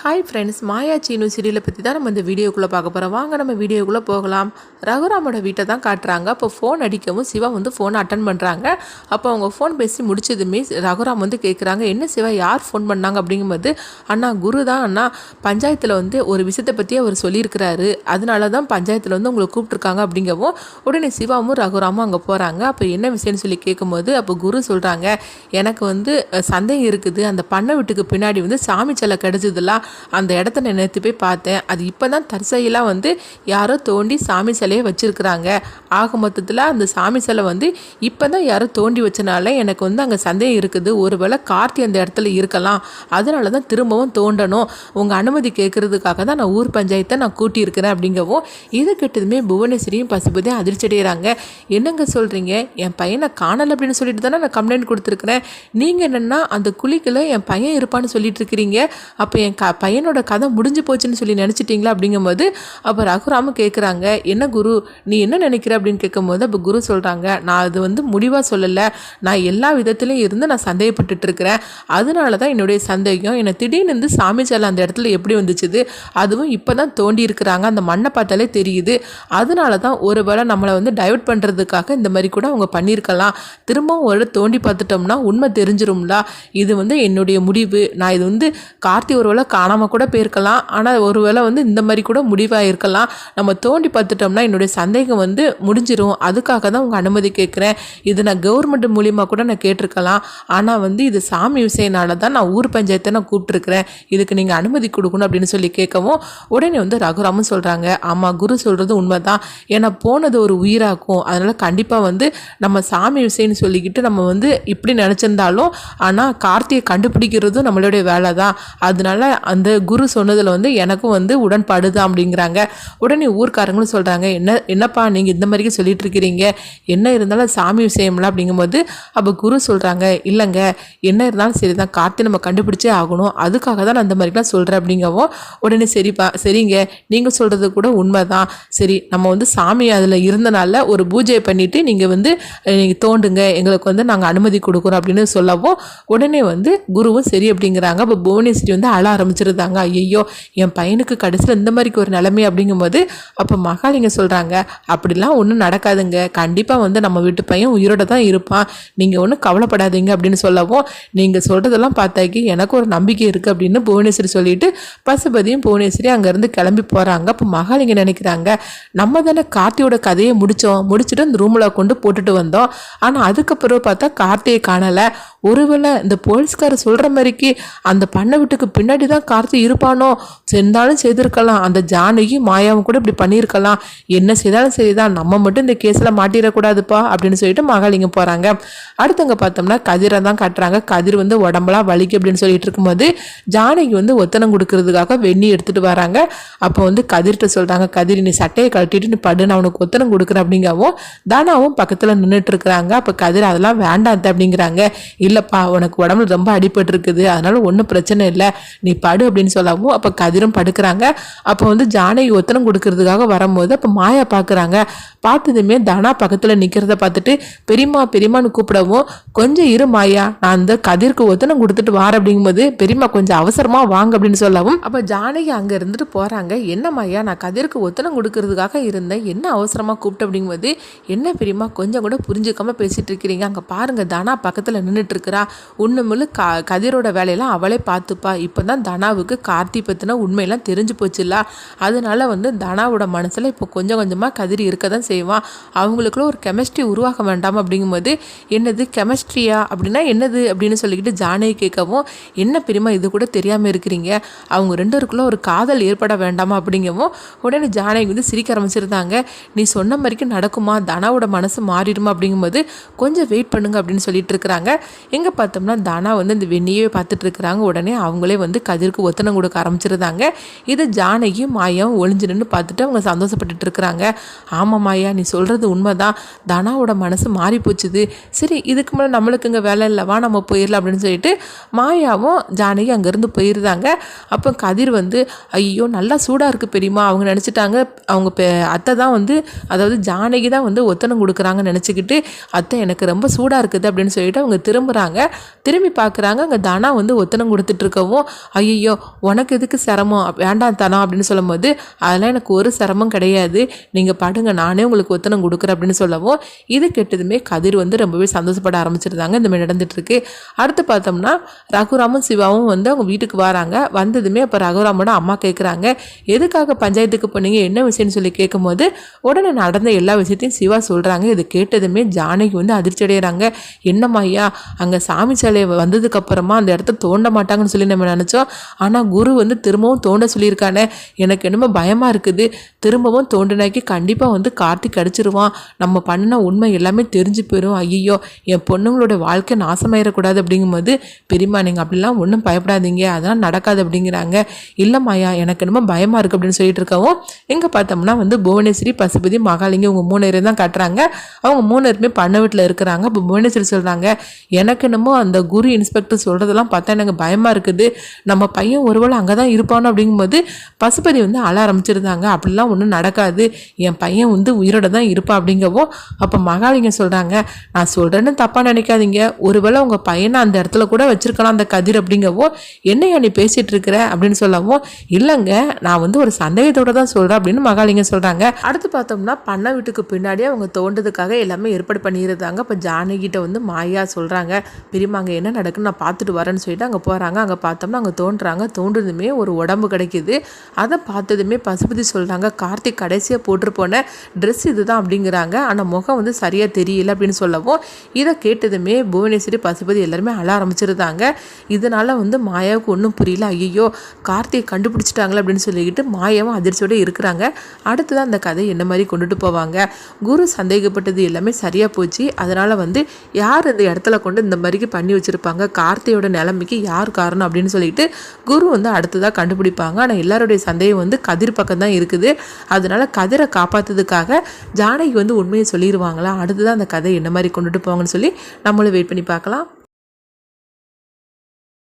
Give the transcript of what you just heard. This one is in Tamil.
ஹாய் ஃப்ரெண்ட்ஸ், மாயா சீனு சீரியலை பற்றி தான் நம்ம இந்த வீடியோக்குள்ளே பார்க்க போகிறோம். வாங்க நம்ம வீடியோக்குள்ளே போகலாம். ரகுராமோட வீட்டை தான் காட்டுறாங்க. அப்போ ஃபோன் அடிக்கவும் சிவா வந்து ஃபோனை அட்டன் பண்ணுறாங்க. அப்போ அவங்க ஃபோன் பேசி முடிச்சதுமே ரகுராம் வந்து கேட்குறாங்க, என்ன சிவா யார் ஃபோன் பண்ணாங்க அப்படிங்கும்போது, அண்ணா குரு தான் அண்ணா, பஞ்சாயத்தில் வந்து ஒரு விஷயத்தை பற்றி அவர் சொல்லியிருக்கிறாரு, அதனால தான் பஞ்சாயத்தில் வந்து உங்களை கூப்பிட்ருக்காங்க அப்படிங்கவும் உடனே சிவாவும் ரகுராமும் அங்கே போகிறாங்க. அப்போ என்ன விஷயம்னு சொல்லி கேட்கும்போது அப்போ குரு சொல்கிறாங்க, எனக்கு வந்து சந்தேகம் இருக்குது, அந்த பண்ணை வீட்டுக்கு பின்னாடி வந்து சாமி சிலை கிடச்சதுலாம் அந்த இடத்த நான் நேற்று போய் பார்த்தேன். அது இப்போ தான் தற்செயலாக வந்து யாரோ தோண்டி சாமி சிலையை வச்சுருக்குறாங்க. ஆக மொத்தத்தில் அந்த சாமி சிலை வந்து இப்போ தான் யாரோ தோண்டி வச்சனால எனக்கு வந்து அங்கே சந்தேகம் இருக்குது, ஒருவேளை கார்த்தி அந்த இடத்துல இருக்கலாம், அதனால தான் திரும்பவும் தோண்டணும், உங்கள் அனுமதி கேட்குறதுக்காக தான் நான் ஊர் பஞ்சாயத்தை நான் கூட்டியிருக்கிறேன் அப்படிங்கவும் இது கிட்டதுமே புவனேஸ்வரியும் பசுபதியும் அதிர்ச்சி அடைகிறாங்க. என்னங்க சொல்கிறீங்க, என் பையனை காணலை அப்படின்னு சொல்லிட்டு தானே நான் கம்ப்ளைண்ட் கொடுத்துருக்குறேன், நீங்கள் என்னென்னா அந்த குழிக்குள்ள என் பையன் இருப்பான்னு சொல்லிட்டு இருக்கிறீங்க, அப்போ என் பையனோட கதை முடிஞ்சு போச்சுன்னு சொல்லி நினச்சிட்டிங்களா அப்படிங்கும்போது அப்போ ரகுராமும் கேட்குறாங்க, என்ன குரு நீ என்ன நினைக்கிற அப்படின்னு கேட்கும்போது அப்போ குரு சொல்கிறாங்க, நான் அது வந்து முடிவாக சொல்லலை, நான் எல்லா விதத்துலையும் இருந்து நான் சந்தேகப்பட்டுட்டு இருக்கிறேன், அதனால தான் என்னுடைய சந்தேகம், என்னை திடீர்னு சாமி சிலை அந்த இடத்துல எப்படி வந்துச்சுது, அதுவும் இப்போ தான் தோண்டி இருக்கிறாங்க, அந்த மண்ணை பார்த்தாலே தெரியுது, அதனால தான் ஒருவேளை நம்மளை வந்து டைவர்ட் பண்ணுறதுக்காக இந்த மாதிரி கூட அவங்க பண்ணியிருக்கலாம், திரும்பவும் ஒரு தோண்டி பார்த்துட்டோம்னா உண்மை தெரிஞ்சிரும்ல, இது வந்து என்னுடைய முடிவு, நான் இது வந்து கார்த்தி ஒருவேளை காணாமல் கூட போயிருக்கலாம், ஆனால் ஒருவேளை வந்து இந்த மாதிரி கூட முடிவாக இருக்கலாம், நம்ம தோண்டி பார்த்துட்டோம்னா என்னுடைய சந்தேகம் வந்து முடிஞ்சிடும், அதுக்காக தான் உங்கள் அனுமதி கேட்குறேன், இது நான் கவர்மெண்ட் மூலியமாக கூட நான் கேட்டிருக்கலாம், ஆனால் வந்து இது சாமி விஷயனால தான் நான் ஊர் பஞ்சாயத்தை நான் கூப்பிட்டுருக்கிறேன், இதுக்கு நீங்கள் அனுமதி கொடுக்கணும் அப்படின்னு சொல்லி கேட்கவும் உடனே வந்து ரகுராமும் சொல்கிறாங்க, ஆமாம் குரு சொல்கிறது உண்மை தான், ஏன்னா போனது ஒரு உயிராக்கும், அதனால் கண்டிப்பாக வந்து நம்ம சாமி விஷயம்னு சொல்லிக்கிட்டு நம்ம வந்து இப்படி நினச்சிருந்தாலும் ஆனால் கார்த்தியை கண்டுபிடிக்கிறதும் நம்மளுடைய வேலை தான், அதனால அந்த குரு சொன்னதில் வந்து எனக்கும் வந்து உடன்பாடு தான் அப்படிங்கிறாங்க. உடனே ஊர்க்காரங்களும் சொல்கிறாங்க, என்னப்பா நீங்கள் இந்த மாதிரிக்கு சொல்லிட்டு இருக்கிறீங்க, என்ன இருந்தாலும் சாமி விஷயம்லாம் அப்படிங்கும்போது அப்போ குரு சொல்கிறாங்க, இல்லைங்க என்ன இருந்தாலும் சரி தான், கார்த்தி நம்ம கண்டுபிடிச்சே ஆகணும், அதுக்காக தான் நான் அந்த மாதிரிலாம் சொல்கிறேன் அப்படிங்கவும் உடனே சரிப்பா சரிங்க நீங்கள் சொல்கிறது கூட உண்மை தான், சரி நம்ம வந்து சாமி அதில் இருந்தனால ஒரு பூஜை பண்ணிவிட்டு நீங்கள் வந்து நீங்கள் தோண்டுங்க, எங்களுக்கு வந்து நாங்கள் அனுமதி கொடுக்குறோம் அப்படின்னு சொல்லவும் உடனே வந்து குருவும் சரி அப்படிங்கிறாங்க. அப்போ புவனேஸ்வரி வந்து அழ ஆரம்பிச்சிருந்தாங்க, ஐயோ என் பையனுக்கு கடைசியில் இந்த மாதிரிக்கு ஒரு நிலைமை அப்படிங்கும்போது அப்போ மகாலிங்க சொல்கிறாங்க, அப்படிலாம் ஒன்றும் நடக்காதுங்க, கண்டிப்பாக வந்து நம்ம வீட்டு பையன் உயிரோட தான் இருப்பான், நீங்கள் ஒன்றும் கவலைப்படாதீங்க அப்படின்னு சொல்லவும் நீங்கள் சொல்கிறதெல்லாம் பார்த்தாக்கி எனக்கு ஒரு நம்பிக்கை இருக்குது அப்படின்னு புவனேஸ்வரி சொல்லிட்டு பசுபதியும் புவனேஸ்வரி அங்கேருந்து கிளம்பி போகிறாங்க. அப்போ மகாலிங்க நினைக்கிறாங்க, நம்ம தானே கார்த்தியோட கதையை முடிச்சுட்டு அந்த ரூமில் கொண்டு போட்டுட்டு வந்தோம், ஆனால் அதுக்கப்புறம் பார்த்தா கார்த்தியை காணலை, ஒருவேளை இந்த போலீஸ்காரர் சொல்கிற மாதிரிக்கு அந்த பண்ணை வீட்டுக்கு பின்னாடி தான் கார்த்தி இருப்பானோ, செஞ்சாலும் செய்திருக்கலாம், அந்த ஜானகி மாயாவும் கூட இப்படி பண்ணியிருக்கலாம், என்ன செய்தாலும் சரிதான், நம்ம மட்டும் இந்த கேஸில் மாட்டிடக்கூடாதுப்பா அப்படின்னு சொல்லிட்டு மகாலிங்கம் போகிறாங்க. அடுத்தவங்க பார்த்தோம்னா கதிரை தான் காட்டுறாங்க. கதிர் வந்து உடம்பெல்லாம் வலிக்கு அப்படின்னு சொல்லிட்டு இருக்கும்போது ஜானகி வந்து ஒத்தனம் கொடுக்கறதுக்காக வெந்நி எடுத்துகிட்டு வராங்க. அப்போ வந்து கதிர்கிட்ட சொல்கிறாங்க, கதிர் நீ சட்டையை கழட்டிட்டு நீ படு, நான் உனக்கு ஒத்தனம் கொடுக்குறேன் அப்படிங்கவும் தானாவும் பக்கத்தில் நின்றுட்டு இருக்கிறாங்க. அப்போ கதிர் அதெல்லாம் வேண்டாம் அப்படிங்கிறாங்க, இல்லைப்பா உனக்கு உடம்புல ரொம்ப அடிபட்டு இருக்குது, அதனால ஒன்றும் பிரச்சனை இல்லை, நீ படு அப்படின்னு சொல்லவும் அப்போ கதிரும் படுக்கிறாங்க. அப்போ வந்து ஜானகி ஒத்தனம் கொடுக்கறதுக்காக வரும்போது அப்போ மாயா பார்க்குறாங்க. பார்த்ததுமே தனா பக்கத்தில் நிற்கிறத பார்த்துட்டு பெரியம்மா பெரியம்மான்னு கூப்பிடவும், கொஞ்சம் இரு மாயா, நான் அந்த கதிருக்கு ஒத்தனம் கொடுத்துட்டு வார அப்படிங்கும்போது பெரியம்மா கொஞ்சம் அவசரமாக வாங்க அப்படின்னு சொல்லவும் அப்போ ஜானகி அங்கே இருந்துட்டு போகிறாங்க. என்ன மாயா, நான் கதிருக்கு ஒத்தனம் கொடுக்கறதுக்காக இருந்தேன், என்ன அவசரமாக கூப்பிட்டு அப்படிங்கும்போது, என்ன பெரியம்மா கொஞ்சம் கூட புரிஞ்சுக்காம பேசிட்டு இருக்கிறீங்க, அங்கே பாருங்க தனா பக்கத்தில் நின்றுட்டு இருக்கிறா, ஒன்றுமில்ல கதிரோட வேலையெல்லாம் அவளே பார்த்துப்பா, இப்போ தான் தனாவுக்கு கார்த்தி பற்றின உண்மையெல்லாம் தெரிஞ்சு போச்சுல்ல, அதனால வந்து தனாவோட மனசில் இப்போ கொஞ்சம் கொஞ்சமாக கதிர் இருக்க தான் செய்வான், அவங்களுக்குள்ள ஒரு கெமிஸ்ட்ரி உருவாக வேண்டாம் அப்படிங்கும்போது, என்னது கெமிஸ்ட்ரியா அப்படின்னா என்னது அப்படின்னு சொல்லிக்கிட்டு ஜானகி கேட்கவும், என்ன பெரியமா இது கூட தெரியாமல் இருக்கிறீங்க, அவங்க ரெண்டருக்குள்ள ஒரு காதல் ஏற்பட வேண்டாமா அப்படிங்கவும் உடனே ஜானகி வந்து சிரிக்க ஆரம்பிச்சிருந்தாங்க. நீ சொன்ன மாதிரிக்கு நடக்குமா, தனாவோட மனசு மாறிடுமா அப்படிங்கும்போது கொஞ்சம் வெயிட் பண்ணுங்க அப்படின்னு சொல்லிட்டு இருக்கிறாங்க. எங்கே பார்த்தோம்னா தனா வந்து இந்த வெண்ணியே பார்த்துட்டு இருக்கிறாங்க. உடனே அவங்களே வந்து கதிருக்கு ஒத்தனம் கொடுக்க ஆரம்பிச்சிருந்தாங்க. இது ஜானகியும் மாயாவும் ஒளிஞ்சு நின்று பார்த்துட்டு அவங்க சந்தோஷப்பட்டுட்டு இருக்கிறாங்க. ஆமாம் மாயா, நீ சொல்கிறது உண்மைதான், தனாவோட மனசு மாறி போச்சுது, சரி இதுக்கு மேலே நம்மளுக்கு இங்கே வேலை இல்லைவா, நம்ம போயிடலாம் அப்படின்னு சொல்லிட்டு மாயாவும் ஜானகி அங்கேருந்து போயிருந்தாங்க. அப்போ கதிர் வந்து ஐயோ நல்லா சூடாக இருக்குது பெரியமா, அவங்க நினச்சிட்டாங்க அவங்க அத்தை தான் வந்து அதாவது ஜானகி தான் வந்து ஒத்தனம் கொடுக்குறாங்கன்னு நினச்சிக்கிட்டு, அத்தை எனக்கு ரொம்ப சூடாக இருக்குது அப்படின்னு சொல்லிட்டு அவங்க திரும்புகிறாங்க. திரும்பி பார்க்குறாங்க, அங்கே தனா வந்து ஒத்தனம் கொடுத்துட்டு இருக்கவும் ஐயோ உனக்கு எதுக்கு சிரமம் வேண்டாம் தானா அப்படின்னு சொல்லும்போது அதெல்லாம் எனக்கு ஒரு சிரமம் கிடையாது, நீங்கள் படுங்க நானே உங்களுக்கு ஒத்தனம் கொடுக்குறேன் அப்படின்னு சொல்லவும் இது கெட்டதுமே கதிர் வந்து ரொம்பவே சந்தோஷப்பட ஆரம்பிச்சிருந்தாங்க. இந்த மாதிரி நடந்துட்டு இருக்கு. அடுத்து பார்த்தோம்னா ரகுராமும் சிவாவும் வந்து அவங்க வீட்டுக்கு வராங்க. வந்ததுமே அப்போ ரகுராமோட அம்மா கேட்குறாங்க எதுக்காக பஞ்சாயத்துக்கு போனீங்க என்ன விஷயம்னு சொல்லி கேட்கும்போது உடனே நடந்த எல்லா விஷயத்தையும் சிவா சொல்கிறாங்க. இது கேட்டதுமே ஜானகி வந்து அதிர்ச்சி அடைகிறாங்க. என்னம்மாய்யா அங்கே சாமி சிலை வந்ததுக்கப்புறமா அந்த இடத்த தோண்ட மாட்டாங்கன்னு சொல்லி நம்ம நினச்சோம், ஆனால் குரு வந்து திரும்பவும் தோண்ட சொல்லியிருக்கானே, எனக்கு என்னமோ பயமாக இருக்குது. திரும்பவும் தோண்டினாக்கி கண்டிப்பாக வந்து கார்த்திக் அடிச்சிருவான், நம்ம பண்ணின உண்மை எல்லாமே தெரிஞ்சு போயிடும். ஐயோ என் பொண்ணுங்களோட வாழ்க்கை நாசமாயிடக்கூடாது அப்படிங்கும்போது பெரியம்மா நீங்கள் அப்படிலாம் ஒன்றும் பயப்படாதீங்க, அதெல்லாம் நடக்காது அப்படிங்கிறாங்க. இல்லைம்மாயா எனக்கு என்னமோ பயமாக இருக்குது அப்படின்னு சொல்லிட்டு இருக்கவும் எங்கே பார்த்தோம்னா வந்து புவனேஸ்வரி, பசுபதி, மகாலிங்கம் இவங்க 3 பேரும் தான் காட்டுறாங்க. அவங்க 3 பேருமே பண்ண வீட்டில் இருக்கிறாங்க. இப்போ புவனேஸ்வரி சொல்கிறாங்க எனக்கு என்னமோ அந்த குரு இன்ஸ்பெக்டர் சொல்கிறதெல்லாம் பார்த்தா எனக்கு பயமாக இருக்குது, நம்ம பையன் ஒருவேளை அங்கே தான் இருப்பானோ அப்படிங்கும்போது பசுபதி வந்து அழ ஆரம்பிச்சிருந்தாங்க. அப்படிலாம் ஒன்றும் நடக்காது, என் பையன் வந்து உயிரோட தான் இருப்பான் அப்படிங்கவோ அப்போ மகாலிங்கம் சொல்கிறாங்க நான் சொல்கிறேன்னு தப்பாக நினைக்காதீங்க, ஒருவேளை உங்கள் பையனை அந்த இடத்துல கூட வச்சிருக்கலாம் அந்த கதிர் அப்படிங்கவோ என்னையா நீ பேசிகிட்டு இருக்கிற அப்படின்னு சொல்லவும் இல்லைங்க நான் வந்து ஒரு சந்தேகத்தோடு தான் சொல்கிறேன் அப்படின்னு மகாலிங்கம் சொல்கிறாங்க. அடுத்து பார்த்தோம்னா பண்ண வீட்டுக்கு பின்னாடியே அவங்க தோண்டதுக்காக எல்லாமே ஏற்பாடு பண்ணியிருந்தாங்க. இப்போ ஜானகிட்ட வந்து மாயா சொல்கிறாங்க பெரியம்மா அங்கே என்ன நடக்குன்னு நான் பார்த்துட்டு வரேன்னு சொல்லிட்டு அங்கே போகிறாங்க. அங்கே பார்த்தோம்னா அங்கே தோன்றதுமே ஒரு உடம்பு கிடைக்கிது. அதை பார்த்ததுமே பசுபதி சொல்கிறாங்க கார்த்திக் கடைசியாக போட்டு போன ட்ரெஸ் இதுதான் அப்படிங்கிறாங்க, ஆனால் முகம் வந்து சரியாக தெரியல அப்படின்னு சொல்லவும் இதை கேட்டதுமே புவனேஸ்வரி, பசுபதி எல்லாருமே அழ ஆரம்பிச்சிருந்தாங்க. இதனால் வந்து மாயாவுக்கு ஒன்றும் புரியல, ஐயோ கார்த்திக் கண்டுபிடிச்சிட்டாங்களே அப்படின்னு சொல்லிக்கிட்டு மாயாவும் அதிர்ச்சியோடு இருக்கிறாங்க. அடுத்துதான் அந்த கதை என்ன மாதிரி கொண்டுட்டு போவாங்க. குரு சந்தேகப்பட்டது எல்லாமே சரியாக போச்சு. அதனால் வந்து யார் இந்த இடத்துல கொண்டு இந்த மாதிரிக்கு பண்ணி வச்சுருப்பாங்க, கார்த்தியோட நிலைமைக்கு யார் காரணம் அப்படின்னு சொல்லிட்டு குரு வந்து அடுத்ததாக கண்டுபிடிப்பாங்க. ஆனால் எல்லாருடைய சந்தேகம் வந்து கதிர் பக்கம் தான் இருக்குது. அதனால கதிரை காப்பாற்றுறதுக்காக ஜானகி வந்து உண்மையை சொல்லிடுவாங்களா, அடுத்ததான் அந்த கதை என்ன மாதிரி கொண்டுட்டு போவாங்கன்னு சொல்லி நம்மளும் வெயிட் பண்ணி பார்க்கலாம்.